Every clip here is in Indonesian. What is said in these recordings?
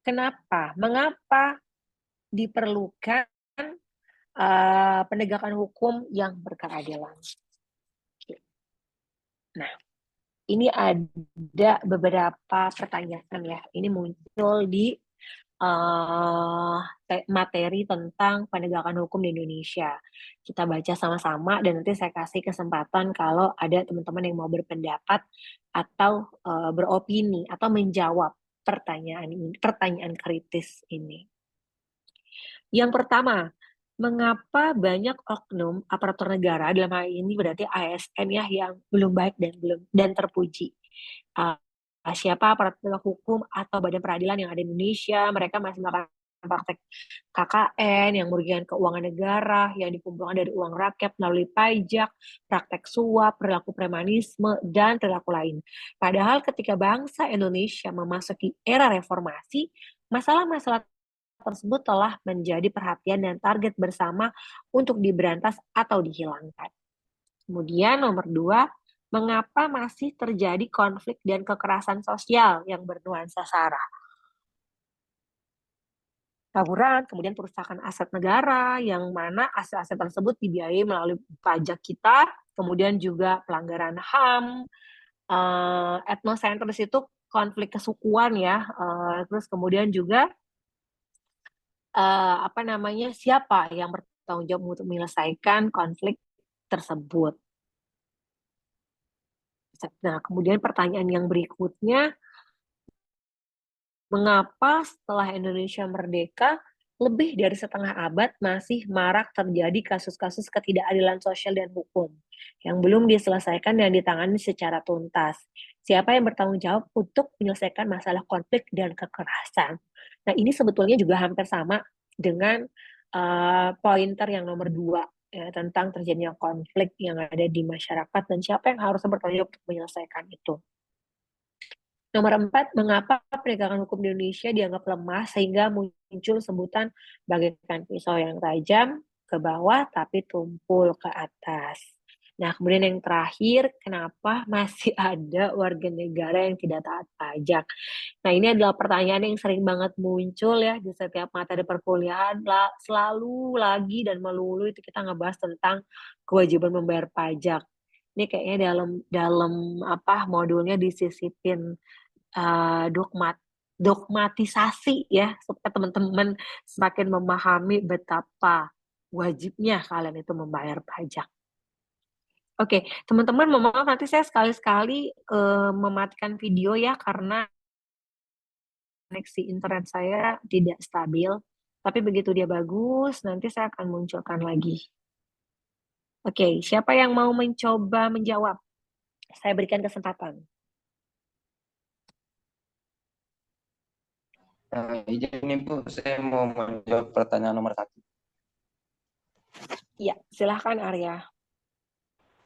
Kenapa? Mengapa diperlukan penegakan hukum yang berkeadilan? Nah, ini ada beberapa pertanyaan ya. Ini muncul di materi tentang penegakan hukum di Indonesia. Kita baca sama-sama dan nanti saya kasih kesempatan kalau ada teman-teman yang mau berpendapat atau beropini atau menjawab pertanyaan kritis ini. Yang pertama, mengapa banyak oknum aparatur negara, dalam hal ini berarti ASN ya, yang belum baik dan terpuji. Uh, Siapa aparat penegak hukum atau badan peradilan yang ada di Indonesia, mereka masih melakukan praktek KKN yang merugikan keuangan negara, yang dikumpulkan dari uang rakyat melalui pajak, praktek suap, perilaku premanisme, dan perilaku lain. Padahal ketika bangsa Indonesia memasuki era reformasi, masalah-masalah tersebut telah menjadi perhatian dan target bersama untuk diberantas atau dihilangkan. Kemudian nomor 2, mengapa masih terjadi konflik dan kekerasan sosial yang bernuansa SARA? Tawuran, kemudian perusakan aset negara, yang mana aset-aset tersebut dibiayai melalui pajak kita, kemudian juga pelanggaran HAM, etnosentris itu konflik kesukuan ya, terus kemudian juga siapa yang bertanggung jawab untuk menyelesaikan konflik tersebut. Nah, kemudian pertanyaan yang berikutnya, mengapa setelah Indonesia merdeka, lebih dari setengah abad masih marak terjadi kasus-kasus ketidakadilan sosial dan hukum yang belum diselesaikan dan ditangani secara tuntas? Siapa yang bertanggung jawab untuk menyelesaikan masalah konflik dan kekerasan? Nah, ini sebetulnya juga hampir sama dengan pointer yang nomor 2, ya, tentang terjadinya konflik yang ada di masyarakat dan siapa yang harus bertanggung jawab untuk menyelesaikan itu. Nomor 4, mengapa penegakan hukum di Indonesia dianggap lemah sehingga muncul sebutan bagaikan pisau yang tajam ke bawah tapi tumpul ke atas. Nah, kemudian yang terakhir, kenapa masih ada warga negara yang tidak taat pajak? Nah, ini adalah pertanyaan yang sering banget muncul ya di setiap materi perkuliahan, selalu lagi dan melulu itu kita ngebahas tentang kewajiban membayar pajak. Ini kayaknya dalam dalam modulnya disisipin dogmatisasi ya, supaya teman-teman semakin memahami betapa wajibnya kalian itu membayar pajak. Oke, teman-teman, mohon maaf nanti saya sekali-sekali mematikan video ya, karena koneksi internet saya tidak stabil. Tapi begitu dia bagus, nanti saya akan munculkan lagi. Oke, siapa yang mau mencoba menjawab? Saya berikan kesempatan. Izin Ibu, saya mau menjawab pertanyaan nomor 1. Iya, silahkan Arya.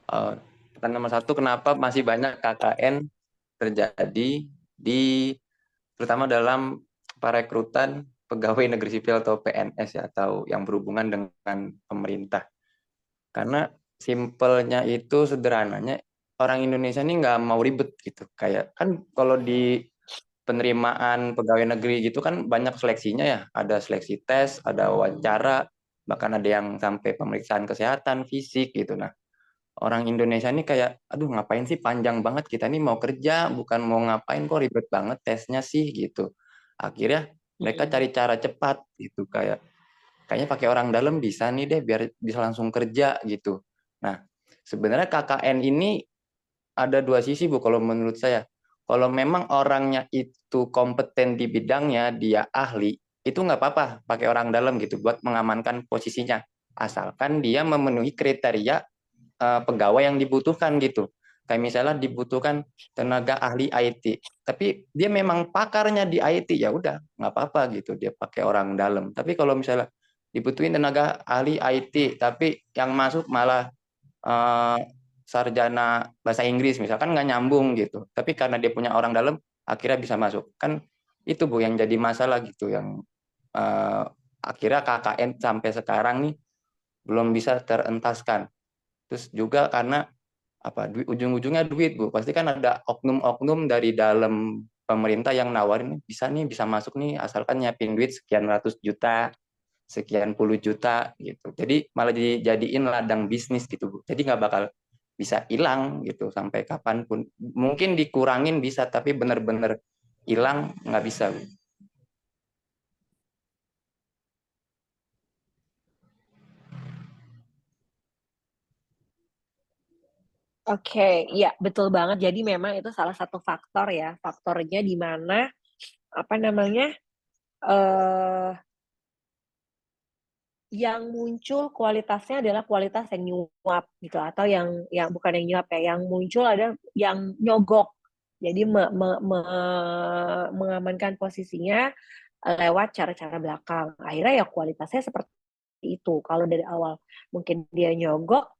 Pertanyaan nomor 1, kenapa masih banyak KKN terjadi terutama dalam perekrutan pegawai negeri sipil atau PNS ya, atau yang berhubungan dengan pemerintah. Karena simpelnya itu, sederhananya, orang Indonesia ini nggak mau ribet gitu. Kayak kan kalau di penerimaan pegawai negeri gitu kan banyak seleksinya ya, ada seleksi tes, ada wawancara, bahkan ada yang sampai pemeriksaan kesehatan fisik gitu. Nah, orang Indonesia ini kayak, aduh ngapain sih, panjang banget, kita ini mau kerja bukan mau ngapain, kok ribet banget tesnya sih gitu. Akhirnya mereka cari cara cepat gitu, kayaknya pakai orang dalam bisa nih deh, biar bisa langsung kerja gitu. Nah, sebenarnya KKN ini ada dua sisi Bu kalau menurut saya. Kalau memang orangnya itu kompeten di bidangnya, dia ahli, itu nggak apa-apa pakai orang dalam gitu buat mengamankan posisinya. Asalkan dia memenuhi kriteria pegawai yang dibutuhkan gitu. Kayak misalnya dibutuhkan tenaga ahli IT, tapi dia memang pakarnya di IT, ya udah nggak apa-apa gitu, dia pakai orang dalam. Tapi kalau misalnya dibutuhin tenaga ahli IT, tapi yang masuk malah uh, sarjana bahasa Inggris misalkan, nggak nyambung gitu. Tapi karena dia punya orang dalam, akhirnya bisa masuk. Kan itu Bu yang jadi masalah gitu, yang akhirnya KKN sampai sekarang nih belum bisa terentaskan. Terus juga karena ujung-ujungnya duit Bu, pasti kan ada oknum-oknum dari dalam pemerintah yang nawarin bisa nih, bisa masuk nih, asalkan nyiapin duit sekian ratus juta, sekian puluh juta gitu. Jadi malah dijadiin ladang bisnis gitu, Bu. Jadi nggak bakal bisa hilang gitu sampai kapanpun. Mungkin dikurangin bisa, tapi benar-benar hilang nggak bisa, Bu. Oke, iya betul banget. Jadi memang itu salah satu faktor ya, faktornya di mana apa namanya eh yang muncul kualitasnya adalah kualitas yang nyuap gitu, atau yang bukan yang nyuap ya, yang muncul ada yang nyogok. Jadi mengamankan posisinya lewat cara-cara belakang. Akhirnya ya kualitasnya seperti itu. Kalau dari awal mungkin dia nyogok,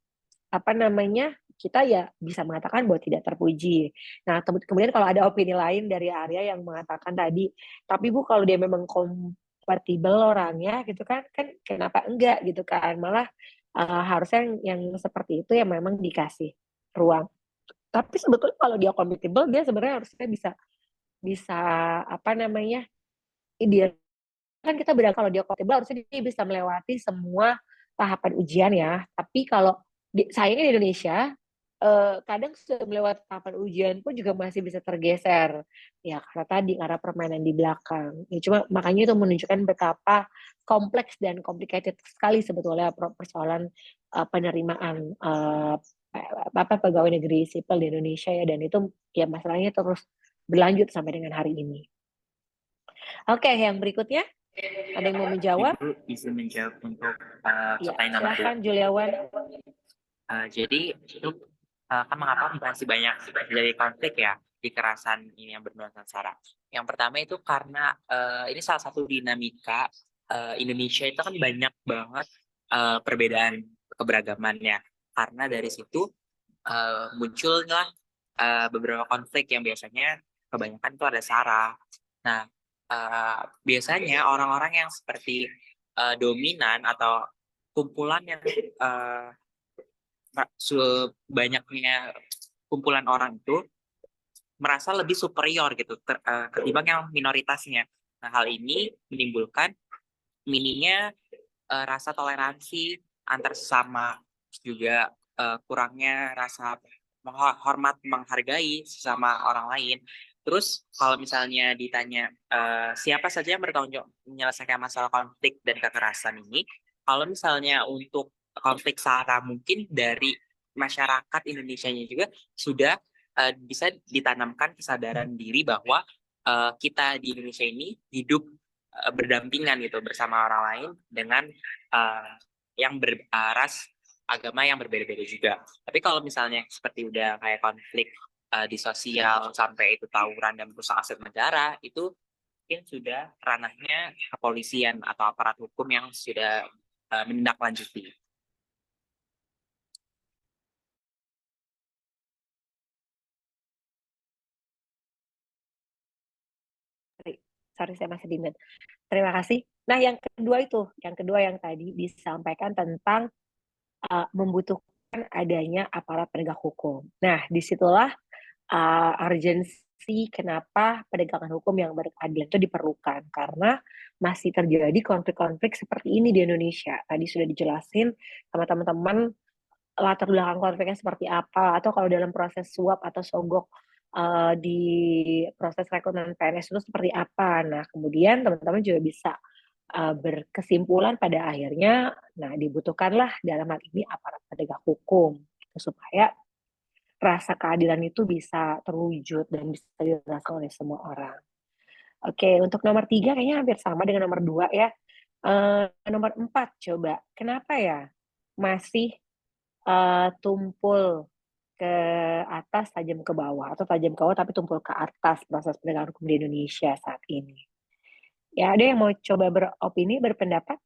apa namanya, kita ya bisa mengatakan bahwa tidak terpuji. Nah, kemudian kalau ada opini lain dari Arya yang mengatakan tadi, tapi Bu kalau dia memang kompatibel orangnya gitu kan, kan kenapa enggak gitu kan? Malah harusnya yang seperti itu ya memang dikasih ruang. Tapi sebetulnya kalau dia kompatibel, dia sebenarnya harusnya bisa bisa apa namanya, dia kan kita bilang kalau dia kompatibel harusnya dia bisa melewati semua tahapan ujian ya. Tapi kalau sayangnya di Indonesia kadang sudah melewati tahapan ujian pun juga masih bisa tergeser ya, karena tadi karena permainan di belakang ya. Cuma makanya itu menunjukkan betapa kompleks dan complicated sekali sebetulnya persoalan penerimaan apa pegawai negeri sipil di Indonesia ya, dan itu ya masalahnya terus berlanjut sampai dengan hari ini. Oke, yang berikutnya ada yang mau menjawab? Ibu bisa menjawab untuk Ya, pertanyaan nomor 2. silahkan Juliawan. Jadi itu kan mengapa masih banyak terjadi konflik ya di kekerasan ini yang bernuansa SARA. Yang pertama itu karena ini salah satu dinamika Indonesia itu kan banyak banget perbedaan keberagamannya. Karena dari situ muncullah beberapa konflik yang biasanya kebanyakan itu ada SARA. Nah, biasanya orang-orang yang seperti dominan atau kumpulan yang banyaknya kumpulan orang itu merasa lebih superior gitu ketimbang yang minoritasnya. Nah, hal ini menimbulkan minimnya rasa toleransi antar sesama, juga kurangnya rasa hormat menghargai sesama orang lain. Terus kalau misalnya ditanya siapa saja yang bertanggung jawab menyelesaikan masalah konflik dan kekerasan ini, kalau misalnya untuk konflik SARA mungkin dari masyarakat Indonesianya juga sudah bisa ditanamkan kesadaran diri bahwa kita di Indonesia ini hidup berdampingan gitu bersama orang lain dengan yang ras agama yang berbeda-beda juga. Tapi kalau misalnya seperti udah kayak konflik di sosial sampai itu tawuran dan merusak aset negara, itu mungkin sudah ranahnya kepolisian atau aparat hukum yang sudah menindaklanjuti. Sorry, saya masih di mute. Terima kasih. Nah, yang kedua yang tadi disampaikan tentang membutuhkan adanya aparat penegak hukum. Nah, disitulah urgensi kenapa penegakan hukum yang berkeadilan itu diperlukan, karena masih terjadi konflik-konflik seperti ini di Indonesia. Tadi sudah dijelasin sama teman-teman latar belakang konfliknya seperti apa, atau kalau dalam proses suap atau sogok di proses rekrutmen PNS itu seperti apa. Nah, kemudian teman-teman juga bisa berkesimpulan pada akhirnya, nah dibutuhkanlah dalam hal ini aparat penegak hukum gitu, supaya rasa keadilan itu bisa terwujud dan bisa dirasakan oleh semua orang. Oke, untuk nomor 3 kayaknya hampir sama dengan nomor 2 ya. Nomor 4 coba, kenapa ya masih tumpul ke atas tajam ke bawah, atau tajam ke bawah tapi tumpul ke atas proses penegakan hukum di Indonesia saat ini? Ya, ada yang mau coba beropini, berpendapat?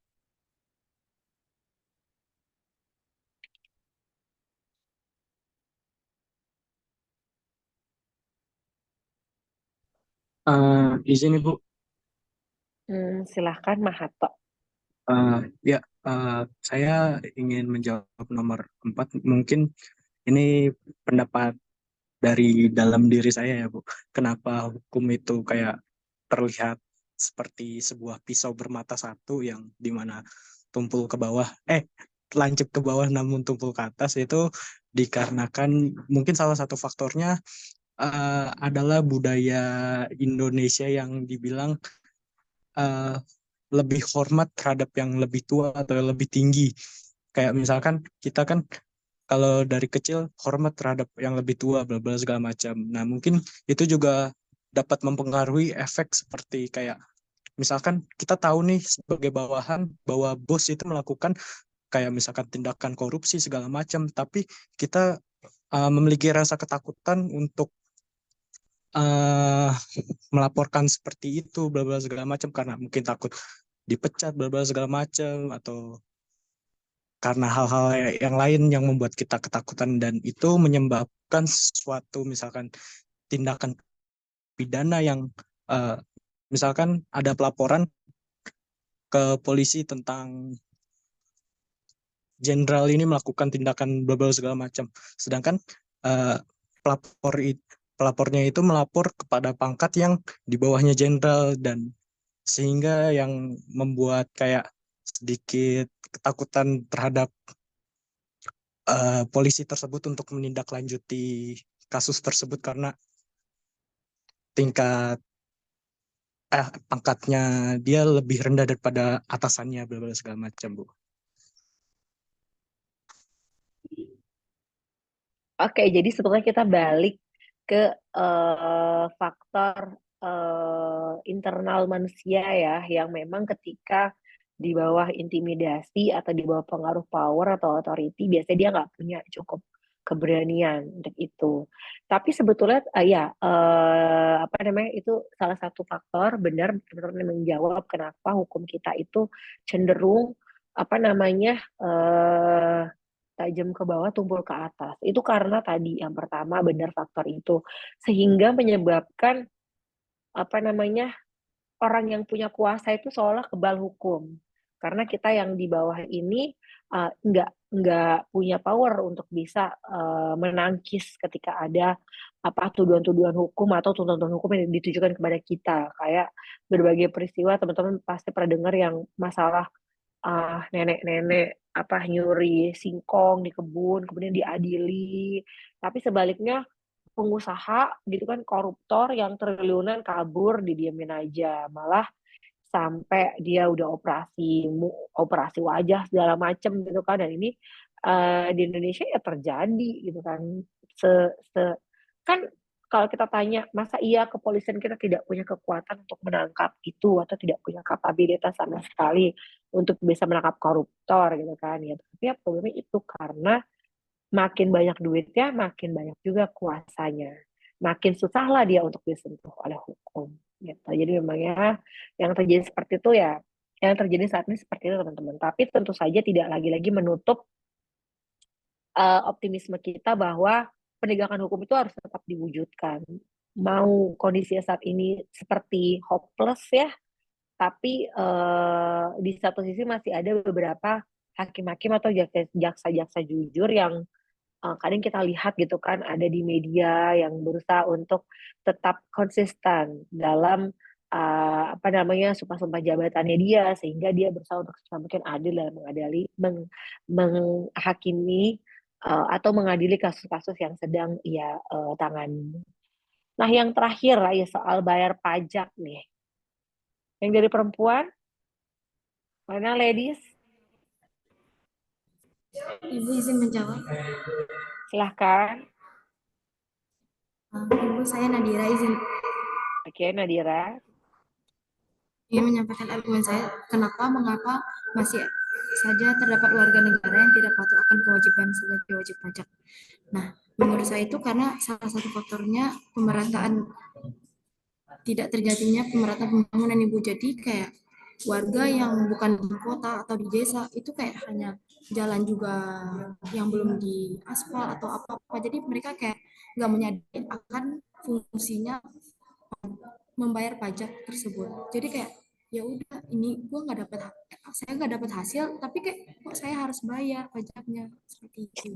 Izin Ibu. Silahkan Mahato. Ya, saya ingin menjawab nomor 4. Mungkin ini pendapat dari dalam diri saya ya Bu. Kenapa hukum itu kayak terlihat seperti sebuah pisau bermata satu yang dimana tumpul ke bawah, lancip ke bawah namun tumpul ke atas, itu dikarenakan mungkin salah satu faktornya adalah budaya Indonesia yang dibilang eh, lebih hormat terhadap yang lebih tua atau lebih tinggi. Kayak misalkan kita kan kalau dari kecil hormat terhadap yang lebih tua, bla bla segala macam. Nah, mungkin itu juga dapat mempengaruhi efek seperti kayak misalkan kita tahu nih sebagai bawahan bahwa bos itu melakukan kayak misalkan tindakan korupsi segala macam, tapi kita memiliki rasa ketakutan untuk uh, melaporkan seperti itu bla bla segala macam karena mungkin takut dipecat bla bla segala macam, atau karena hal-hal yang lain yang membuat kita ketakutan, dan itu menyebabkan suatu misalkan tindakan pidana yang uh, misalkan ada pelaporan ke polisi tentang jenderal ini melakukan tindakan bla bla segala macam, sedangkan uh, pelapor pelapornya itu melapor kepada pangkat yang di bawahnya jenderal, dan sehingga yang membuat kayak sedikit ketakutan terhadap polisi tersebut untuk menindaklanjuti kasus tersebut karena tingkat pangkatnya dia lebih rendah daripada atasannya bla bla segala macam Bu. Oke, jadi sebetulnya kita balik ke faktor internal manusia ya, yang memang ketika di bawah intimidasi atau di bawah pengaruh power atau authority, biasanya dia nggak punya cukup keberanian untuk itu. Tapi sebetulnya apa namanya, itu salah satu faktor benar benar menjawab kenapa hukum kita itu cenderung apa namanya tajam ke bawah, tumpul ke atas. Itu karena tadi yang pertama benar faktor itu. Sehingga menyebabkan apa namanya orang yang punya kuasa itu seolah kebal hukum. Karena kita yang di bawah ini nggak punya power untuk bisa menangkis ketika ada apa tuduhan-tuduhan hukum atau tuntutan hukum yang ditujukan kepada kita. Kayak berbagai peristiwa teman-teman pasti pernah dengar yang masalah nenek-nenek apa nyuri singkong di kebun kemudian diadili, tapi sebaliknya pengusaha gitu kan koruptor yang triliunan kabur didiemin aja, malah sampai dia udah operasi wajah segala macem gitu kan. Dan ini di Indonesia ya terjadi gitu kan. se, se kan kalau kita tanya masa iya kepolisian kita tidak punya kekuatan untuk menangkap itu atau tidak punya kapabilitas sama sekali untuk bisa menangkap koruptor gitu kan ya, tapi ya problemnya itu karena makin banyak duitnya makin banyak juga kuasanya, makin susah lah dia untuk disentuh oleh hukum gitu. Jadi memang ya yang terjadi seperti itu ya, yang terjadi saat ini seperti itu teman-teman, tapi tentu saja tidak lagi-lagi menutup optimisme kita bahwa penegakan hukum itu harus tetap diwujudkan. Mau kondisinya saat ini seperti hopeless ya, tapi di satu sisi masih ada beberapa hakim-hakim atau jaksa-jaksa jujur yang kadang kita lihat gitu kan ada di media yang berusaha untuk tetap konsisten dalam apa namanya sumpah-sumpah jabatannya dia, sehingga dia berusaha untuk mungkin adil dalam menghakimi atau mengadili kasus-kasus yang sedang ia tangani. Nah, yang terakhir lah ya soal bayar pajak nih. Yang dari perempuan, mana ladies? Ibu izin menjawab. Silahkan. Ibu, saya Nadira, izin Oke, Nadira. ingin menyampaikan argumen saya mengapa masih saja terdapat warga negara yang tidak patuh akan kewajiban sebagai wajib pajak. Nah, menurut saya itu karena salah satu faktornya tidak terjadinya pemerataan pembangunan, Ibu. Jadi kayak warga yang bukan di kota atau di desa itu kayak hanya jalan juga yang belum diaspal atau apa-apa. Jadi mereka kayak nggak menyadari akan fungsinya membayar pajak tersebut. Jadi kayak ya udah, ini saya nggak dapat hasil, tapi kayak kok saya harus bayar pajaknya, seperti itu.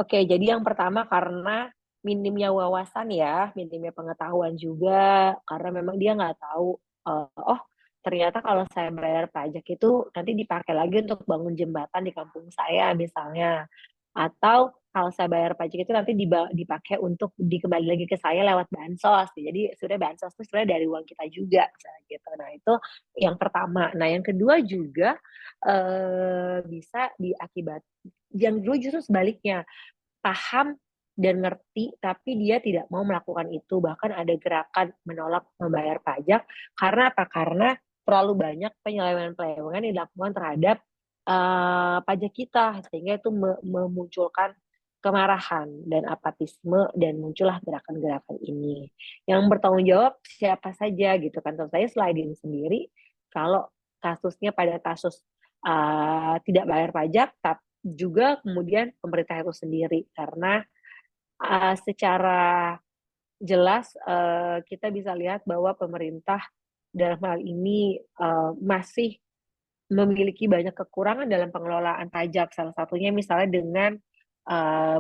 Oke, jadi yang pertama karena minimnya wawasan ya, minimnya pengetahuan juga, karena memang dia nggak tahu, oh ternyata kalau saya bayar pajak itu nanti dipakai lagi untuk bangun jembatan di kampung saya misalnya. Atau kalau saya bayar pajak itu nanti dipakai untuk dikembali lagi ke saya lewat bansos. Jadi sebenarnya bansos itu sebenarnya dari uang kita juga, misalnya gitu. Nah itu yang pertama. Nah yang kedua juga bisa yang dulu justru sebaliknya paham dan ngerti, tapi dia tidak mau melakukan itu. Bahkan ada gerakan menolak membayar pajak karena apa? Karena terlalu banyak penyelewengan-penyelewengan yang dilakukan terhadap pajak kita, sehingga itu memunculkan kemarahan dan apatisme dan muncullah gerakan-gerakan ini. Yang bertanggung jawab siapa saja gitu kan? Tentu saja selain diri sendiri. Kalau kasusnya pada kasus tidak bayar pajak, tapi juga kemudian pemerintah itu sendiri karena secara jelas kita bisa lihat bahwa pemerintah dalam hal ini masih memiliki banyak kekurangan dalam pengelolaan pajak. Salah satunya misalnya dengan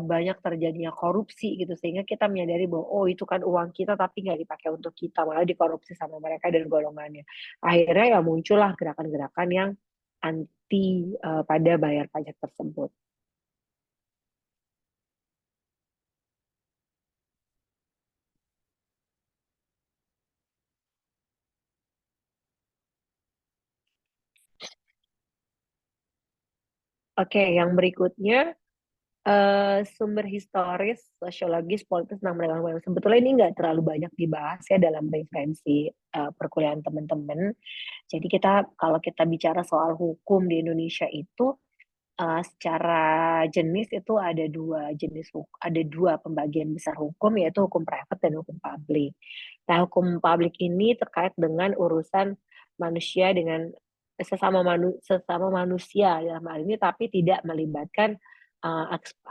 banyak terjadinya korupsi gitu sehingga kita menyadari bahwa oh itu kan uang kita tapi nggak dipakai untuk kita malah dikorupsi sama mereka dan golongannya. Akhirnya ya muncullah gerakan-gerakan yang anti pada bayar pajak tersebut. Oke, yang berikutnya sumber historis, sosiologis, politis tentang penegakan hukum. Sebetulnya ini nggak terlalu banyak dibahas ya dalam referensi perkuliahan teman-teman. Jadi kalau kita bicara soal hukum di Indonesia itu secara jenis itu ada dua pembagian besar hukum yaitu hukum private dan hukum publik. Nah, hukum publik ini terkait dengan urusan manusia dengan sesama manusia dalam hal ini tapi tidak melibatkan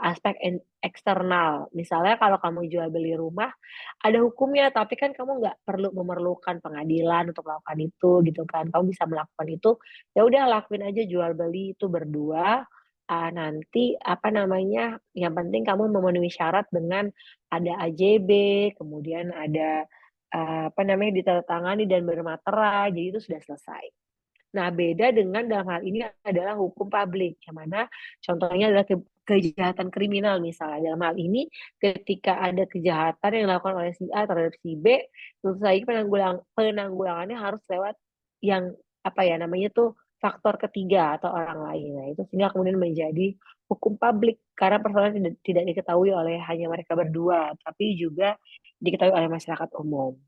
aspek eksternal. Misalnya kalau kamu jual beli rumah ada hukumnya tapi kan kamu nggak perlu memerlukan pengadilan untuk melakukan itu gitu kan. Kamu bisa melakukan itu ya udah lakuin aja jual beli itu berdua. Nanti apa namanya yang penting kamu memenuhi syarat dengan ada AJB, kemudian ada apa namanya ditandatangani dan bermaterai, jadi itu sudah selesai. Nah, beda dengan dalam hal ini adalah hukum publik, yang mana contohnya adalah kejahatan kriminal misalnya. Dalam hal ini, ketika ada kejahatan yang dilakukan oleh si A terhadap si B, tentu saja penanggulangannya harus lewat yang apa ya namanya tuh faktor ketiga atau orang lain. Nah, itu sehingga kemudian menjadi hukum publik karena persoalan tidak diketahui oleh hanya mereka berdua, tapi juga diketahui oleh masyarakat umum.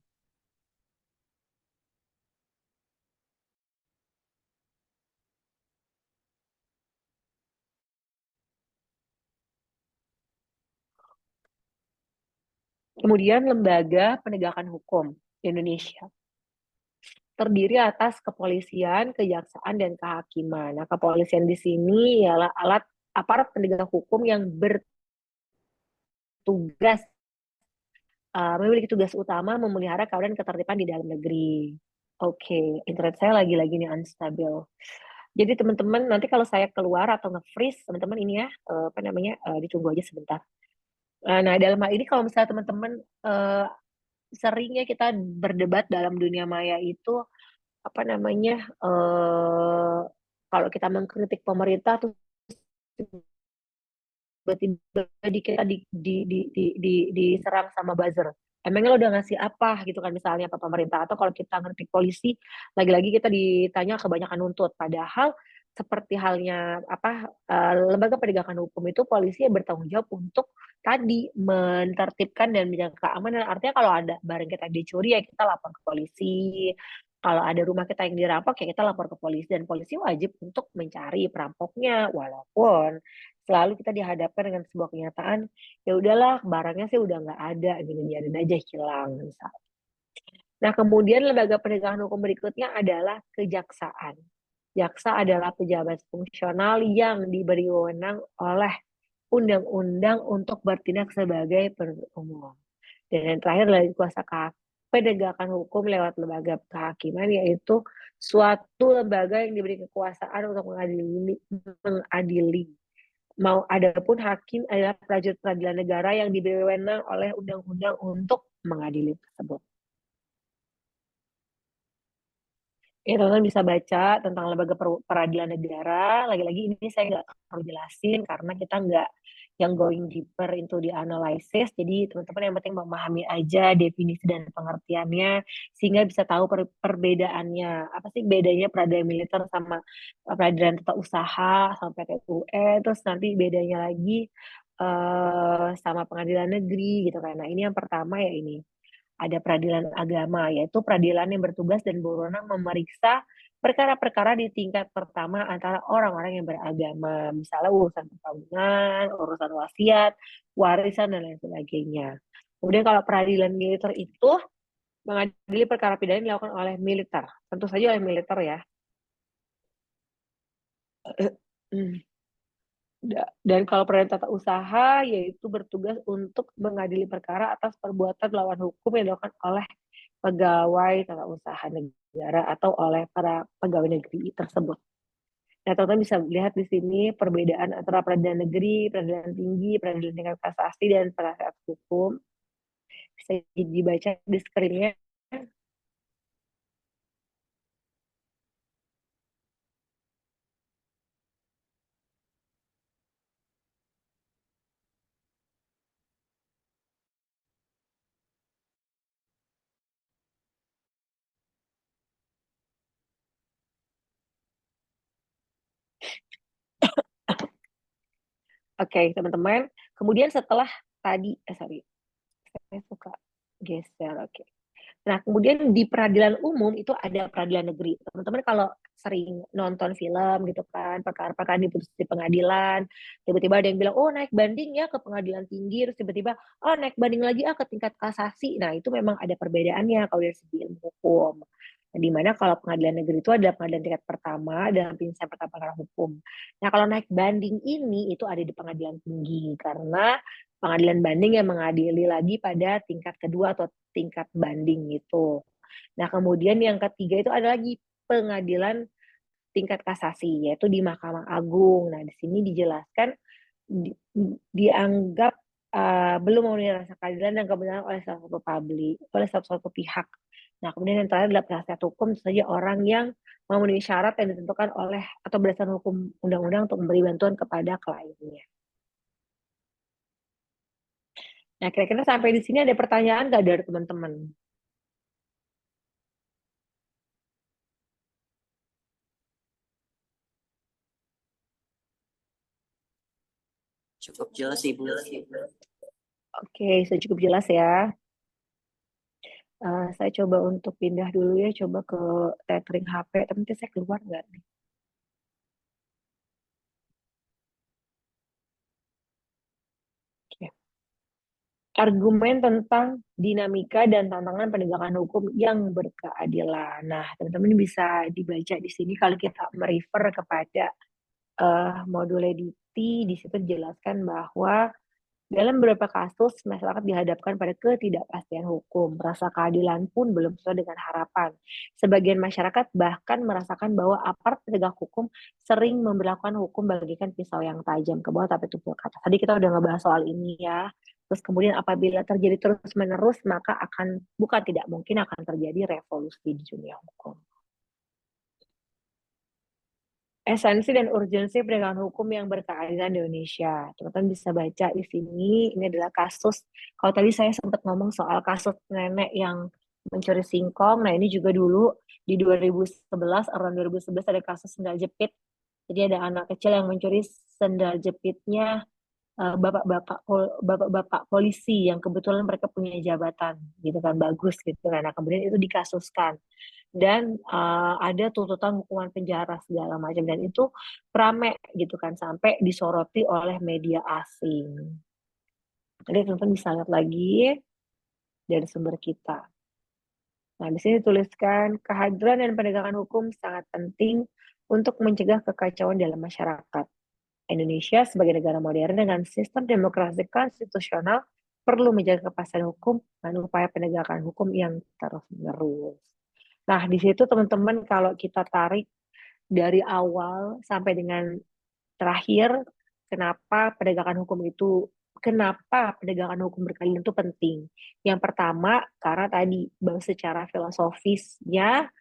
Kemudian lembaga penegakan hukum Indonesia terdiri atas kepolisian, kejaksaan, dan kehakiman. Nah, kepolisian di sini ialah alat aparat penegak hukum yang bertugas memiliki tugas utama memelihara keamanan dan ketertiban di dalam negeri. Oke, internet saya lagi-lagi nih unstabil. Jadi teman-teman nanti kalau saya keluar atau nge-freeze, teman-teman ini ya apa namanya ditunggu aja sebentar. Nah, dalam hal ini kalau misalnya teman-teman seringnya kita berdebat dalam dunia maya itu apa namanya kalau kita mengkritik pemerintah tuh tiba-tiba kita diserang sama buzzer. Emangnya lo udah ngasih apa gitu kan misalnya apa pemerintah atau kalau kita ngerti polisi lagi-lagi kita ditanya kebanyakan nuntut padahal seperti halnya apa lembaga penegakan hukum itu polisi yang bertanggung jawab untuk tadi menertibkan dan menjaga keamanan artinya kalau ada barang kita dicuri ya kita lapor ke polisi kalau ada rumah kita yang dirampok ya kita lapor ke polisi dan polisi wajib untuk mencari perampoknya walaupun selalu kita dihadapkan dengan sebuah kenyataan ya udahlah barangnya sih udah nggak ada gitu biarin aja hilang misal. Nah kemudian lembaga penegakan hukum berikutnya adalah kejaksaan. Jaksa adalah pejabat fungsional yang diberi wewenang oleh undang-undang untuk bertindak sebagai penuntut umum. Dan yang terakhir adalah kuasa penegakan hukum lewat lembaga kehakiman yaitu suatu lembaga yang diberi kekuasaan untuk mengadili Adapun hakim adalah prajurit peradilan negara yang diberi wewenang oleh undang-undang untuk mengadili tersebut. Ya, teman-teman bisa baca tentang lembaga peradilan negara. Lagi-lagi ini saya nggak perlu jelasin karena kita nggak yang going deeper into the analysis. Jadi teman-teman yang penting memahami aja definisi dan pengertiannya sehingga bisa tahu perbedaannya. Apa sih bedanya peradilan militer sama peradilan tata usaha sampai PT UE, terus nanti bedanya lagi sama pengadilan negeri gitu kan. Nah, ini yang pertama ya ini. Ada peradilan agama, yaitu peradilan yang bertugas dan berwenang memeriksa perkara-perkara di tingkat pertama antara orang-orang yang beragama, misalnya urusan perkawinan, urusan wasiat, warisan, dan lain sebagainya. Kemudian kalau peradilan militer itu mengadili perkara pidana yang dilakukan oleh militer, tentu saja oleh militer ya. Dan kalau peradilan tata usaha yaitu bertugas untuk mengadili perkara atas perbuatan melawan hukum yang dilakukan oleh pegawai tata usaha negara atau oleh para pegawai negeri tersebut. Nah, teman-teman bisa lihat di sini perbedaan antara peradilan negeri, peradilan tinggi, peradilan tingkat kasasi, dan penasihat hukum. Bisa dibaca di screen-nya. Oke, teman-teman. Kemudian setelah tadi, saya suka geser, oke. Nah, kemudian di peradilan umum itu ada peradilan negeri. Teman-teman kalau sering nonton film gitu kan, perkara-perkara diputus di pengadilan, tiba-tiba ada yang bilang, oh naik banding ya ke pengadilan tinggi, terus tiba-tiba, oh naik banding lagi ke tingkat kasasi. Nah, itu memang ada perbedaannya kalau dari segi ilmu hukum. Nah, di mana kalau pengadilan negeri itu adalah pengadilan tingkat pertama dalam penyelesaian perkara hukum. Nah, kalau naik banding ini itu ada di pengadilan tinggi karena pengadilan banding yang mengadili lagi pada tingkat kedua atau tingkat banding itu. Nah, kemudian yang ketiga itu ada lagi pengadilan tingkat kasasi, yaitu di Mahkamah Agung. Nah, di sini dijelaskan dianggap belum memenuhi rasa keadilan dan kebenaran oleh oleh salah satu pihak. Nah, kemudian yang terakhir adalah penasihat hukum, tentu saja orang yang memenuhi syarat yang ditentukan oleh atau berdasarkan hukum undang-undang untuk memberi bantuan kepada kliennya. Nah, kira-kira sampai di sini ada pertanyaan nggak dari teman-teman? Cukup jelas Ibu. Oke, sudah cukup jelas ya. Saya coba untuk pindah dulu ya, coba ke tethering HP. Tapi nanti saya keluar nggak nih? Oke. Argumen tentang dinamika dan tantangan penegakan hukum yang berkeadilan. Nah, teman-teman bisa dibaca di sini kalau kita merefer kepada modul editi, di situ dijelaskan bahwa dalam beberapa kasus, masyarakat dihadapkan pada ketidakpastian hukum. Rasa keadilan pun belum sesuai dengan harapan. Sebagian masyarakat bahkan merasakan bahwa aparat penegak hukum sering memperlakukan hukum bagaikan pisau yang tajam ke bawah tapi tumpul ke atas. Tadi kita udah ngebahas soal ini ya. Terus kemudian apabila terjadi terus-menerus, maka bukan tidak mungkin akan terjadi revolusi di dunia hukum. Esensi dan urgensi penegakan hukum yang berkeadilan di Indonesia. Teman-teman bisa baca di sini, ini adalah kasus, kalau tadi saya sempat ngomong soal kasus nenek yang mencuri singkong, nah ini juga dulu di 2011, around 2011 ada kasus sendal jepit. Jadi ada anak kecil yang mencuri sendal jepitnya bapak-bapak polisi yang kebetulan mereka punya jabatan gitu kan, bagus gitu kan. Nah, kemudian itu dikasuskan dan ada tuntutan hukuman penjara segala macam dan itu rame gitu kan sampai disoroti oleh media asing. Jadi teman-teman bisa lihat lagi dari sumber kita. Nah, di sini dituliskan kehadiran dan penegakan hukum sangat penting untuk mencegah kekacauan dalam masyarakat. Indonesia sebagai negara modern dengan sistem demokrasi konstitusional perlu menjaga kepastian hukum dan upaya penegakan hukum yang terus-menerus. Nah, di situ teman-teman kalau kita tarik dari awal sampai dengan terakhir, kenapa penegakan hukum berkeadilan itu penting. Yang pertama, karena tadi bahwa secara filosofisnya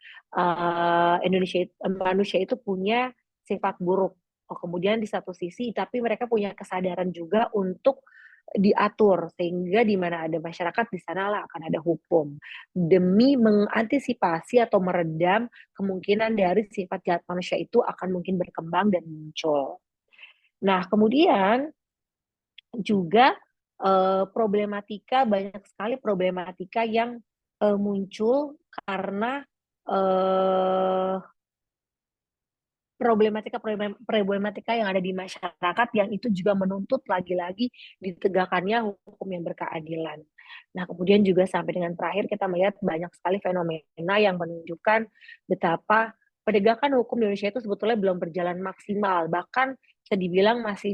manusia itu punya sifat buruk. Kemudian di satu sisi, tapi mereka punya kesadaran juga untuk diatur, sehingga di mana ada masyarakat di sanalah akan ada hukum, demi mengantisipasi atau meredam kemungkinan dari sifat jahat manusia itu akan mungkin berkembang dan muncul. Nah, kemudian juga banyak sekali problematika yang muncul karena problematika yang ada di masyarakat yang itu juga menuntut lagi-lagi ditegakkannya hukum yang berkeadilan. Nah, kemudian juga sampai dengan terakhir kita melihat banyak sekali fenomena yang menunjukkan betapa penegakan hukum di Indonesia itu sebetulnya belum berjalan maksimal, bahkan bisa dibilang masih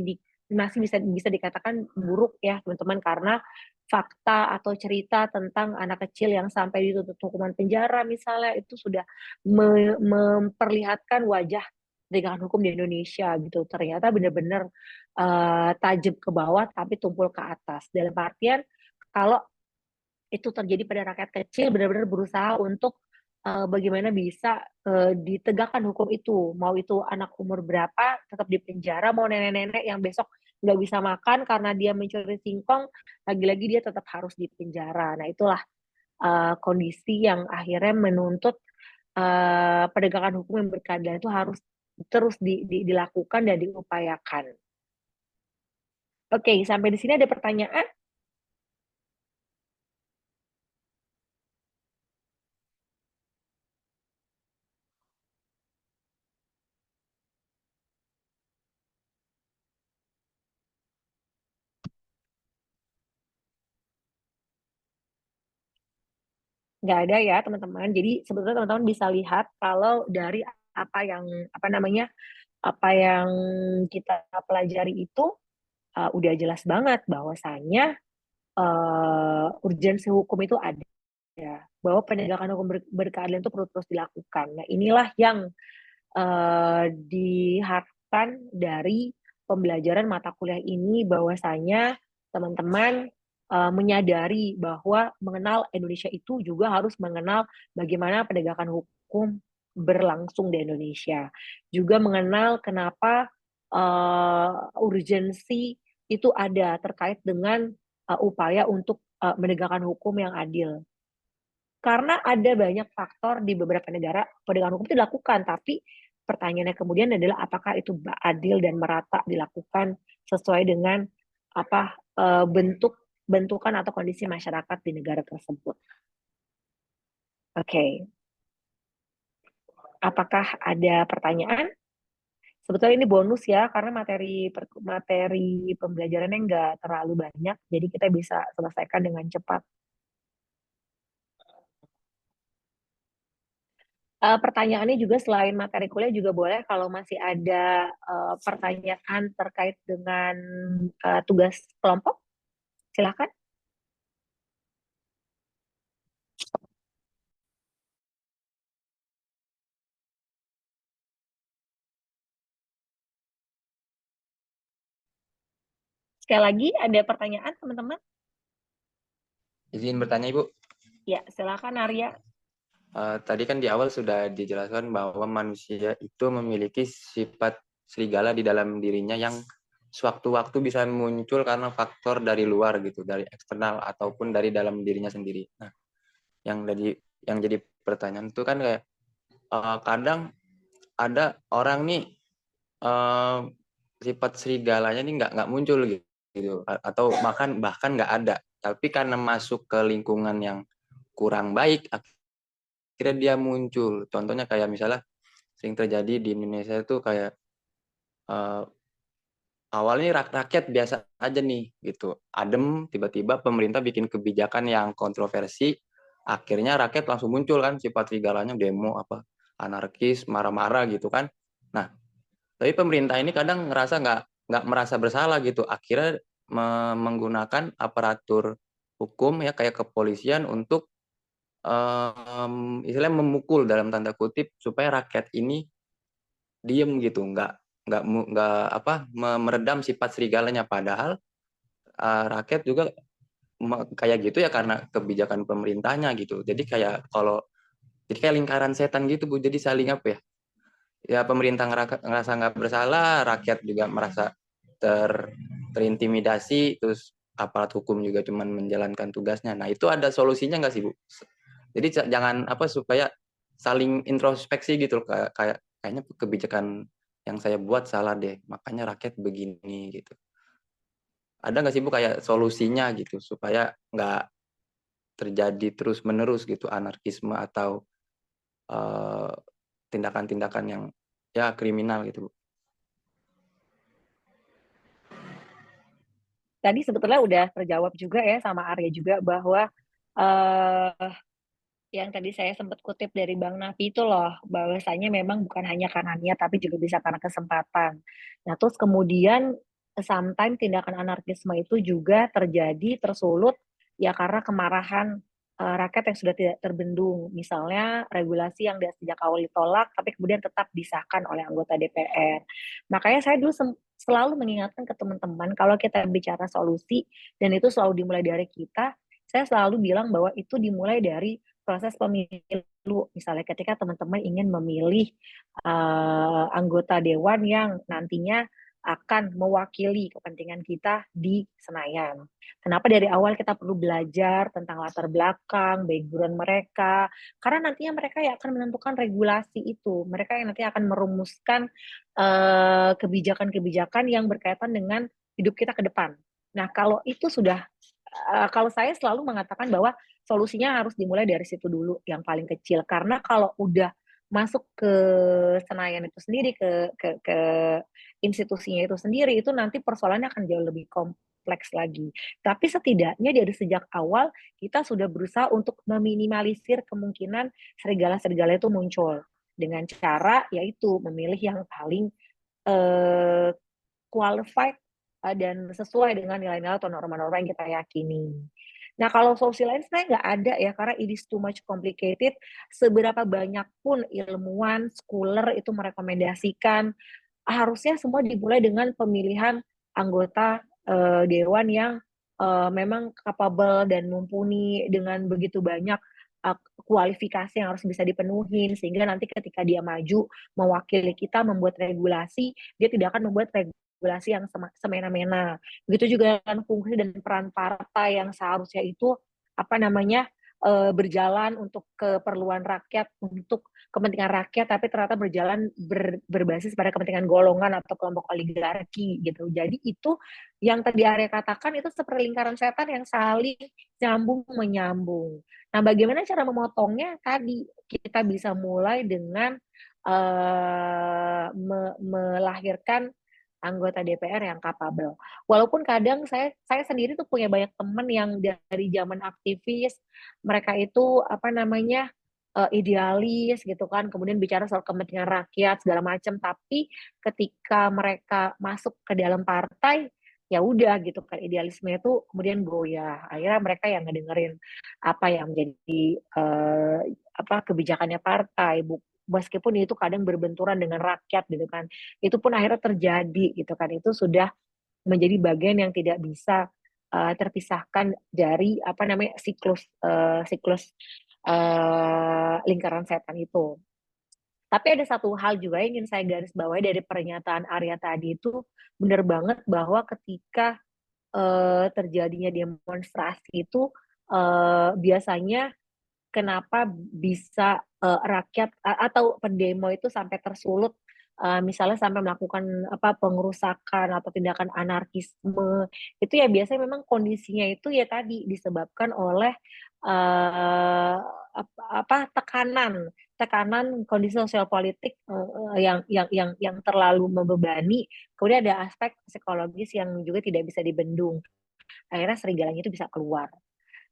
bisa dikatakan buruk ya teman-teman, karena fakta atau cerita tentang anak kecil yang sampai dituntut hukuman penjara misalnya itu sudah memperlihatkan wajah penegakan hukum di Indonesia gitu. Ternyata benar-benar tajam ke bawah tapi tumpul ke atas. Dalam artian kalau itu terjadi pada rakyat kecil, benar-benar berusaha untuk bagaimana bisa ditegakkan hukum itu. Mau itu anak umur berapa tetap di penjara, mau nenek-nenek yang besok nggak bisa makan karena dia mencuri singkong, lagi-lagi dia tetap harus di penjara. Nah, itulah kondisi yang akhirnya menuntut penegakan hukum yang berkeadilan itu harus terus dilakukan dan diupayakan. Oke, sampai di sini ada pertanyaan? Nggak ada ya teman-teman. Jadi sebetulnya teman-teman bisa lihat kalau dari apa yang kita pelajari itu udah jelas banget bahwasanya urgensi hukum itu ada, bahwa penegakan hukum berkeadilan itu perlu terus dilakukan. Nah, inilah yang diharapkan dari pembelajaran mata kuliah ini, bahwasanya teman-teman menyadari bahwa mengenal Indonesia itu juga harus mengenal bagaimana penegakan hukum berlangsung di Indonesia. Juga mengenal kenapa urgensi itu ada terkait dengan upaya untuk menegakkan hukum yang adil. Karena ada banyak faktor di beberapa negara penegakan hukum itu dilakukan, tapi pertanyaannya kemudian adalah apakah itu adil dan merata dilakukan sesuai dengan bentukan atau kondisi masyarakat di negara tersebut. Oke. Apakah ada pertanyaan? Sebetulnya ini bonus ya, karena materi pembelajarannya nggak terlalu banyak, jadi kita bisa selesaikan dengan cepat. Pertanyaannya juga selain materi kuliah juga boleh kalau masih ada pertanyaan terkait dengan tugas kelompok, silakan. Sekali lagi ada pertanyaan teman-teman? Izin bertanya Ibu. Ya, silakan Arya. Tadi kan di awal sudah dijelaskan bahwa manusia itu memiliki sifat serigala di dalam dirinya yang sewaktu-waktu bisa muncul karena faktor dari luar gitu, dari eksternal ataupun dari dalam dirinya sendiri. Nah, yang jadi pertanyaan itu kan kayak kadang ada orang nih sifat serigalanya nih nggak muncul gitu, atau bahkan nggak ada, tapi karena masuk ke lingkungan yang kurang baik akhirnya dia muncul. Contohnya kayak misalnya sering terjadi di Indonesia itu kayak awalnya rakyat biasa aja nih gitu, adem, tiba-tiba pemerintah bikin kebijakan yang kontroversi, akhirnya rakyat langsung muncul kan sifat serigalanya, demo apa anarkis, marah-marah gitu kan. Nah, tapi pemerintah ini kadang ngerasa nggak merasa bersalah gitu, akhirnya menggunakan aparatur hukum ya kayak kepolisian untuk istilahnya memukul dalam tanda kutip supaya rakyat ini diem gitu, nggak meredam sifat serigalanya, padahal rakyat juga kayak gitu ya karena kebijakan pemerintahnya gitu. Jadi kayak lingkaran setan gitu Bu. Jadi saling apa ya? Ya pemerintah ngerasa nggak bersalah, rakyat juga merasa terintimidasi, terus aparat hukum juga cuman menjalankan tugasnya. Nah itu ada solusinya nggak sih Bu? Jadi jangan supaya saling introspeksi gitu kayaknya kebijakan yang saya buat salah deh, makanya rakyat begini gitu. Ada nggak sih Bu kayak solusinya gitu supaya nggak terjadi terus menerus gitu anarkisme atau tindakan-tindakan yang ya kriminal gitu Bu? Tadi sebetulnya udah terjawab juga ya sama Arya juga bahwa uh, yang tadi saya sempat kutip dari Bang Nafi itu loh, bahwasanya memang bukan hanya karena niat, tapi juga bisa karena kesempatan. Nah, terus kemudian sometimes tindakan anarkisme itu juga terjadi, tersulut, ya karena kemarahan rakyat yang sudah tidak terbendung. Misalnya regulasi yang sejak awal ditolak, tapi kemudian tetap disahkan oleh anggota DPR. Makanya saya dulu selalu mengingatkan ke teman-teman, kalau kita bicara solusi, dan itu selalu dimulai dari kita, saya selalu bilang bahwa itu dimulai dari proses pemilu. Misalnya ketika teman-teman ingin memilih anggota dewan yang nantinya akan mewakili kepentingan kita di Senayan. Kenapa dari awal kita perlu belajar tentang latar belakang, background mereka, karena nantinya mereka yang akan menentukan regulasi itu. Mereka yang nanti akan merumuskan kebijakan-kebijakan yang berkaitan dengan hidup kita ke depan. Nah, kalau itu sudah, kalau saya selalu mengatakan bahwa solusinya harus dimulai dari situ dulu yang paling kecil, karena kalau udah masuk ke Senayan itu sendiri, ke institusinya itu sendiri, itu nanti persoalannya akan jauh lebih kompleks lagi. Tapi setidaknya dari sejak awal kita sudah berusaha untuk meminimalisir kemungkinan serigala-serigala itu muncul dengan cara yaitu memilih yang paling qualified dan sesuai dengan nilai-nilai atau norma-norma yang kita yakini. Nah, kalau solusi lain sebenarnya nggak ada ya, karena it is too much complicated. Seberapa banyak pun ilmuwan, scholar itu merekomendasikan, harusnya semua dimulai dengan pemilihan anggota dewan yang memang capable dan mumpuni dengan begitu banyak kualifikasi yang harus bisa dipenuhi, sehingga nanti ketika dia maju mewakili kita membuat regulasi, dia tidak akan membuat regulasi yang semena-mena. Begitu juga dengan fungsi dan peran partai yang seharusnya itu berjalan untuk keperluan rakyat, untuk kepentingan rakyat, tapi ternyata berjalan berbasis pada kepentingan golongan atau kelompok oligarki gitu. Jadi itu yang tadi Arya katakan itu seperti lingkaran setan yang saling nyambung menyambung. Nah, bagaimana cara memotongnya? Tadi kita bisa mulai dengan melahirkan anggota DPR yang kapabel. Walaupun kadang saya sendiri tuh punya banyak teman yang dari zaman aktivis, mereka itu idealis gitu kan, kemudian bicara soal kepentingan rakyat segala macam, tapi ketika mereka masuk ke dalam partai, ya udah gitu kan, idealisme itu kemudian goyah. Akhirnya mereka yang ngedengerin apa yang menjadi kebijakannya partai, meskipun itu kadang berbenturan dengan rakyat gitu kan. Itu pun akhirnya terjadi gitu kan. Itu sudah menjadi bagian yang tidak bisa terpisahkan dari siklus lingkaran setan itu. Tapi ada satu hal juga yang ingin saya garis bawahi dari pernyataan Arya tadi, itu benar banget bahwa ketika terjadinya demonstrasi itu biasanya kenapa bisa rakyat atau pendemo itu sampai tersulut, misalnya sampai melakukan pengerusakan atau tindakan anarkisme, itu ya biasanya memang kondisinya itu ya tadi disebabkan oleh uh, tekanan kondisi sosial politik yang terlalu membebani, kemudian ada aspek psikologis yang juga tidak bisa dibendung, akhirnya serigalanya itu bisa keluar.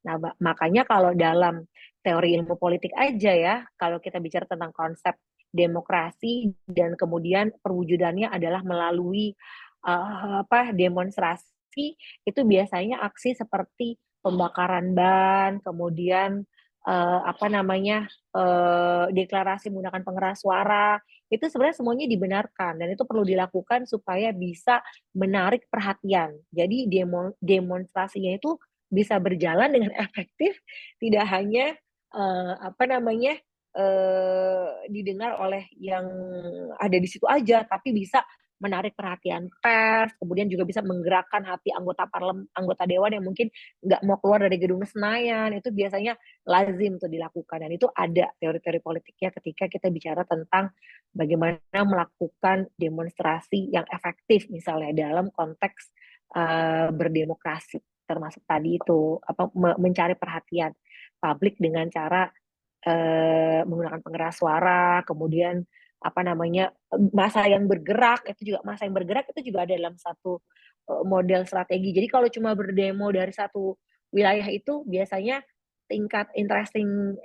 Nah, makanya kalau dalam teori ilmu politik aja ya, kalau kita bicara tentang konsep demokrasi dan kemudian perwujudannya adalah melalui demonstrasi, itu biasanya aksi seperti pembakaran ban, kemudian apa namanya, deklarasi menggunakan pengeras suara, itu sebenarnya semuanya dibenarkan dan itu perlu dilakukan supaya bisa menarik perhatian. Jadi demonstrasinya itu bisa berjalan dengan efektif, tidak hanya, apa namanya, didengar oleh yang ada di situ aja, tapi bisa menarik perhatian pers, kemudian juga bisa menggerakkan hati anggota dewan yang mungkin nggak mau keluar dari gedung Senayan, itu biasanya lazim tuh dilakukan dan itu ada teori-teori politiknya ketika kita bicara tentang bagaimana melakukan demonstrasi yang efektif misalnya dalam konteks, berdemokrasi, termasuk tadi itu, apa, mencari perhatian publik dengan cara, menggunakan pengeras suara, kemudian apa namanya, massa yang bergerak, massa yang bergerak itu juga ada dalam satu, model strategi. Jadi kalau cuma berdemo dari satu wilayah itu biasanya tingkat interesting,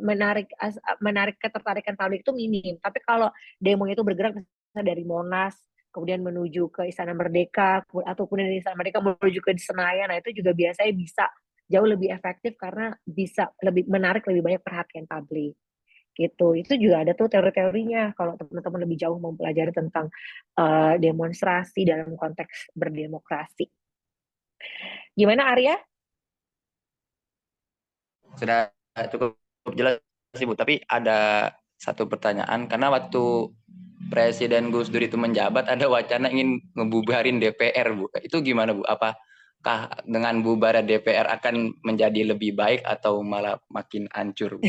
menarik ketertarikan publik itu minim. Tapi kalau demonya itu bergerak misalnya dari Monas, kemudian menuju ke Istana Merdeka, ataupun dari Istana Merdeka menuju ke Senayan, nah itu juga biasanya bisa jauh lebih efektif karena bisa menarik lebih banyak perhatian publik gitu. Itu juga ada tuh teori-teorinya kalau teman-teman lebih jauh mempelajari tentang demonstrasi dalam konteks berdemokrasi. Gimana Arya? Sudah cukup jelas sih Bu, tapi ada satu pertanyaan karena waktu Presiden Gus Dur itu menjabat ada wacana ingin ngebubarin DPR Bu. Itu gimana Bu? Apakah dengan bubaran DPR akan menjadi lebih baik atau malah makin hancur Bu?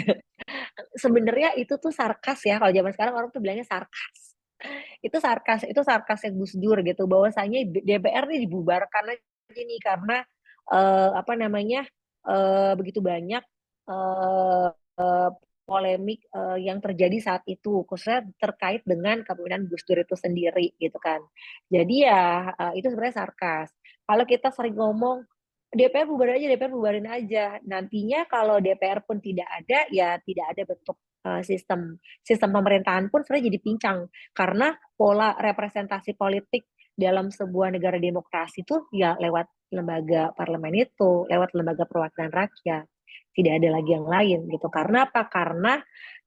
Sebenarnya itu tuh sarkas ya, kalau zaman sekarang orang tuh bilangnya sarkas. Itu sarkasnya Gus Dur gitu, bahwasanya DPR nih dibubarkan aja nih karena, apa namanya, begitu banyak, eee polemik, yang terjadi saat itu, khususnya terkait dengan kepemimpinan Gus Dur itu sendiri gitu kan. Jadi ya, itu sebenarnya sarkas. Kalau kita sering ngomong, "DPR bubarin aja DPR bubarin aja." Nantinya kalau DPR pun tidak ada, ya tidak ada bentuk, sistem sistem pemerintahan pun sebenarnya jadi pincang. Karena pola representasi politik dalam sebuah negara demokrasi itu ya lewat lembaga parlemen itu, lewat lembaga perwakilan rakyat. Tidak ada lagi yang lain gitu. Karena apa? Karena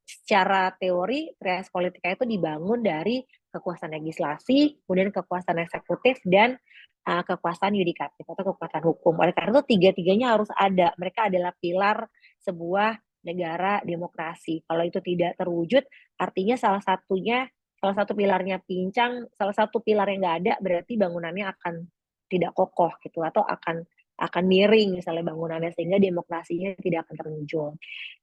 secara teori trias politika itu dibangun dari kekuasaan legislasi, kemudian kekuasaan eksekutif dan kekuasaan yudikatif atau kekuasaan hukum. Oleh karena itu tiga-tiganya harus ada. Mereka adalah pilar sebuah negara demokrasi. Kalau itu tidak terwujud, artinya salah satu pilarnya pincang, salah satu pilar yang nggak ada, berarti bangunannya akan tidak kokoh gitu atau akan miring misalnya bangunannya sehingga demokrasinya tidak akan terwujud.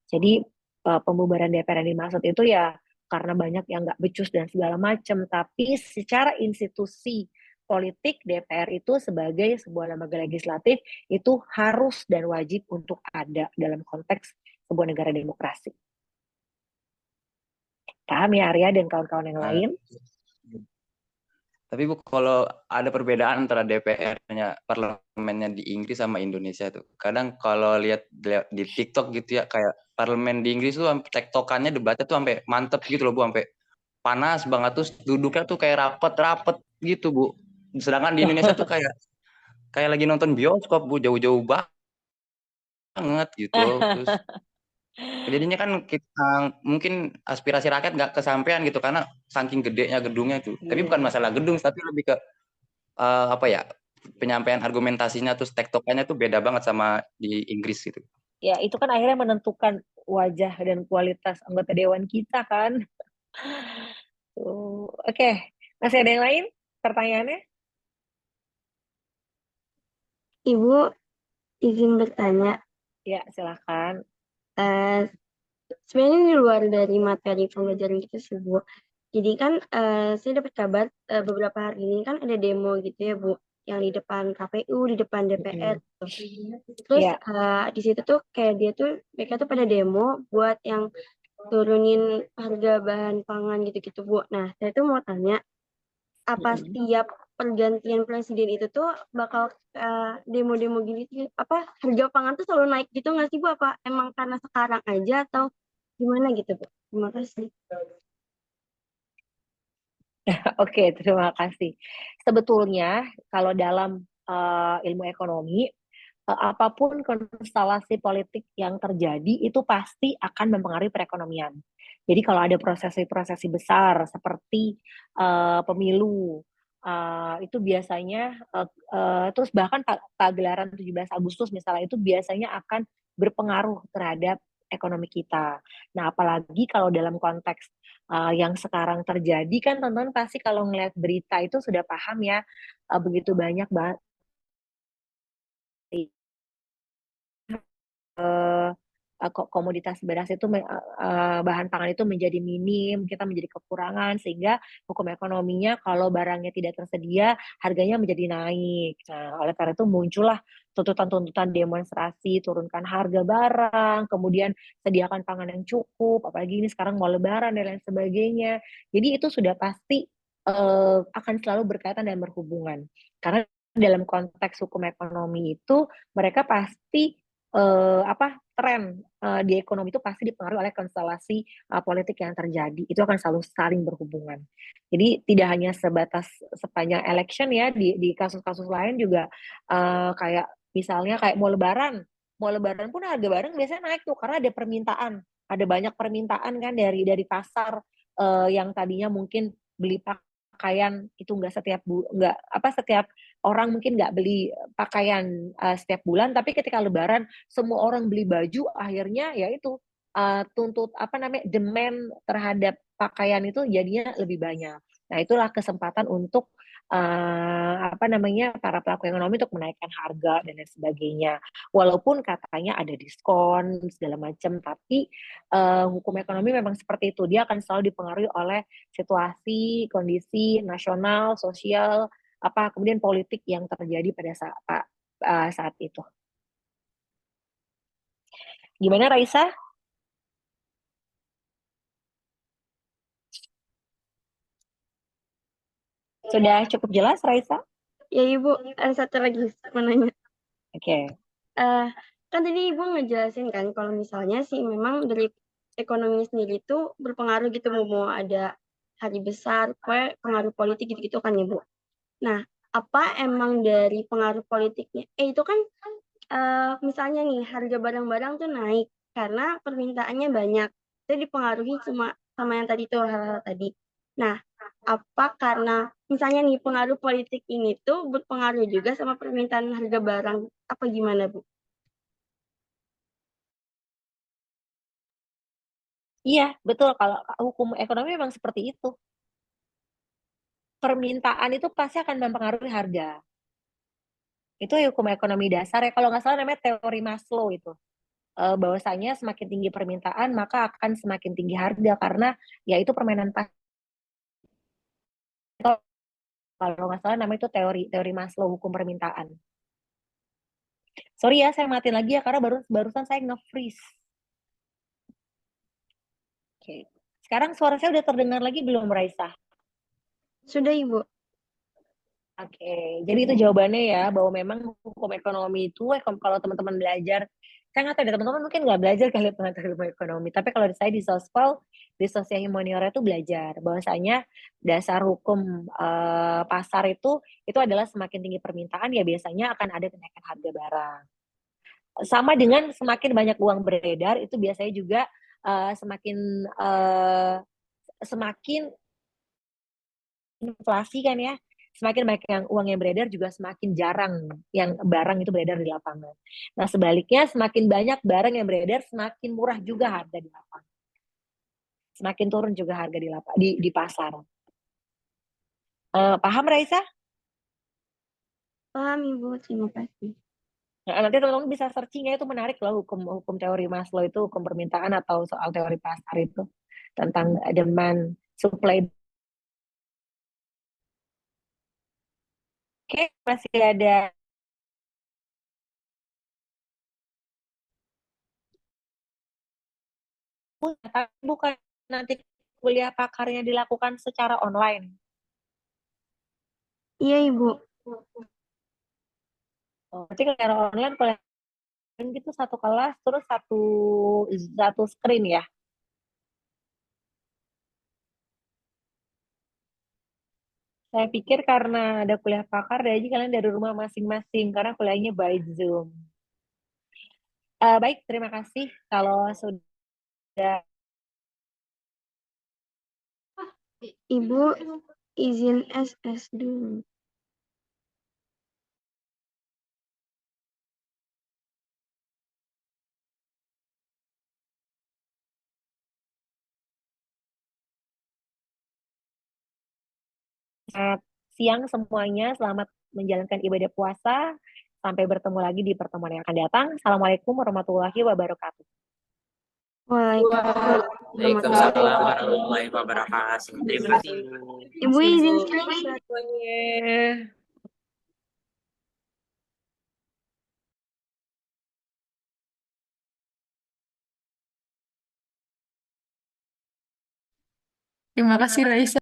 Jadi pembubaran DPR yang dimaksud itu ya karena banyak yang nggak becus dan segala macam, tapi secara institusi politik DPR itu sebagai sebuah lembaga legislatif itu harus dan wajib untuk ada dalam konteks sebuah negara demokrasi. Paham ya Arya dan kawan-kawan yang lain? Tapi Bu, kalau ada perbedaan antara DPR-nya, parlemennya di Inggris sama Indonesia tuh. Kadang kalau lihat di TikTok gitu ya, kayak parlemen di Inggris tuh tektokannya debatnya tuh sampai mantep gitu loh Bu, sampai panas banget, terus duduknya tuh kayak rapet-rapet gitu Bu. Sedangkan di Indonesia tuh kayak lagi nonton bioskop Bu, jauh-jauh banget gitu. Terus jadinya kan mungkin aspirasi rakyat nggak kesampaian gitu karena saking gedenya gedungnya itu. Tapi bukan masalah gedung, tapi lebih ke apa ya, penyampaian argumentasinya terus tektokannya tuh beda banget sama di Inggris gitu. Ya itu kan akhirnya menentukan wajah dan kualitas anggota dewan kita kan. Oke. Masih ada yang lain pertanyaannya? Ibu izin bertanya, Ya silakan. sebenarnya ini luar dari materi pembelajaran kita sih Bu. Jadi kan saya dapat kabar beberapa hari ini kan ada demo gitu ya Bu, yang di depan KPU, di depan DPR gitu. Terus di situ tuh kayak mereka tuh pada demo buat yang turunin harga bahan pangan gitu-gitu Bu. Nah saya tuh mau tanya, apa setiap pergantian presiden itu tuh bakal demo-demo gini sih, apa harga pangan tuh selalu naik gitu nggak sih Bu? Apa emang karena sekarang aja atau gimana gitu Bu? Terima kasih. Oke, terima kasih. Sebetulnya kalau dalam ilmu ekonomi, apapun konstelasi politik yang terjadi itu pasti akan mempengaruhi perekonomian. Jadi kalau ada prosesi-prosesi besar seperti pemilu, itu biasanya terus bahkan pagelaran 17 Agustus misalnya itu biasanya akan berpengaruh terhadap ekonomi kita. Nah, apalagi kalau dalam konteks yang sekarang terjadi kan teman-teman pasti kalau ngeliat berita itu sudah paham ya, begitu banyak banget komoditas beras itu bahan pangan itu menjadi minim, kita menjadi kekurangan sehingga hukum ekonominya kalau barangnya tidak tersedia harganya menjadi naik. Nah, oleh karena itu muncullah tuntutan-tuntutan demonstrasi, turunkan harga barang, kemudian sediakan pangan yang cukup, apalagi ini sekarang mau lebaran dan lain sebagainya. Jadi itu sudah pasti akan selalu berkaitan dan berhubungan. Karena dalam konteks hukum ekonomi itu mereka pasti tren di ekonomi itu pasti dipengaruhi oleh konstelasi politik yang terjadi. Itu akan selalu saling berhubungan. Jadi tidak hanya sebatas sepanjang election ya, di kasus-kasus lain juga kayak misalnya kayak mau lebaran pun harga barang biasanya naik tuh karena ada permintaan, ada banyak permintaan kan dari pasar yang tadinya mungkin beli pakaian itu setiap orang mungkin nggak beli pakaian setiap bulan, tapi ketika lebaran semua orang beli baju, akhirnya ya itu demand terhadap pakaian itu jadinya lebih banyak. Nah, itulah kesempatan untuk para pelaku ekonomi untuk menaikkan harga dan lain sebagainya. Walaupun katanya ada diskon segala macam, tapi hukum ekonomi memang seperti itu. Dia akan selalu dipengaruhi oleh situasi, kondisi nasional, sosial, kemudian politik yang terjadi pada saat itu. Gimana Raisa? Sudah cukup jelas Raisa? Ya Ibu, ada satu lagi mau nanya. Oke. Kan tadi Ibu ngejelasin kan kalau misalnya sih memang dari ekonomi sendiri itu berpengaruh gitu, mau ada hari besar, pengaruh politik gitu-gitu kan ya Bu. Nah, apa emang dari pengaruh politiknya? Itu kan misalnya nih harga barang-barang tuh naik karena permintaannya banyak. Itu dipengaruhi cuma sama yang tadi tuh hal-hal tadi. Nah, apa karena misalnya nih pengaruh politik ini tuh berpengaruh juga sama permintaan harga barang apa gimana Bu? Iya, betul. Kalau hukum ekonomi memang seperti itu. Permintaan itu pasti akan mempengaruhi harga. Itu hukum ekonomi dasar ya. Kalau nggak salah namanya teori Maslow itu. Bahwasanya semakin tinggi permintaan maka akan semakin tinggi harga karena ya itu permainan pasar. Kalau nggak salah namanya itu teori Maslow hukum permintaan. Sorry ya, saya mati lagi ya karena barusan saya nge-freeze. Oke. Sekarang suara saya udah terdengar lagi belum Raisa? Sudah Ibu. Oke, jadi itu jawabannya ya bahwa memang hukum ekonomi itu kalau teman-teman belajar, saya nggak tahu deh teman-teman mungkin nggak belajar kali pengantar ilmu ekonomi, tapi kalau saya di Sospol, di sosial humaniora itu belajar bahwasanya dasar hukum pasar itu adalah semakin tinggi permintaan ya biasanya akan ada kenaikan harga barang. Sama dengan semakin banyak uang beredar itu biasanya juga semakin inflasi kan ya, semakin banyak uang yang beredar juga semakin jarang yang barang itu beredar di lapangan. Nah sebaliknya semakin banyak barang yang beredar semakin murah juga harga di lapangan. Semakin turun juga harga di pasar. Paham Raisa? Paham Ibu, terima kasih. Nah, nanti teman-teman bisa searching ya, itu menarik loh hukum teori Maslow itu, hukum permintaan atau soal teori pasar itu tentang demand supply. Oke, masih ada tapi bukan nanti kuliah pakarnya dilakukan secara online. Iya Ibu. Berarti kalau online kuliah gitu satu kelas terus satu screen ya. Saya pikir karena ada kuliah pakar, jadi kalian dari rumah masing-masing karena kuliahnya by Zoom. Baik, terima kasih. Kalau sudah Ibu izin SS dulu. siang semuanya, selamat menjalankan ibadah puasa. Sampai bertemu lagi di pertemuan yang akan datang. Assalamualaikum warahmatullahi wabarakatuh. Waalaikumsalam Waalaikumsalam warahmatullahi wabarakatuh. Terima kasih. Ibu izin screenshot. Semuanya. Terima kasih Raisa.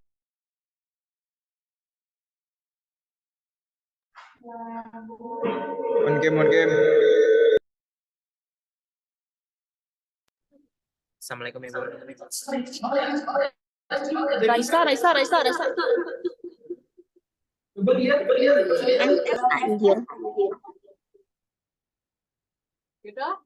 On game. Assalamualaikum Ibu. Raisa. SS anjir. Udah.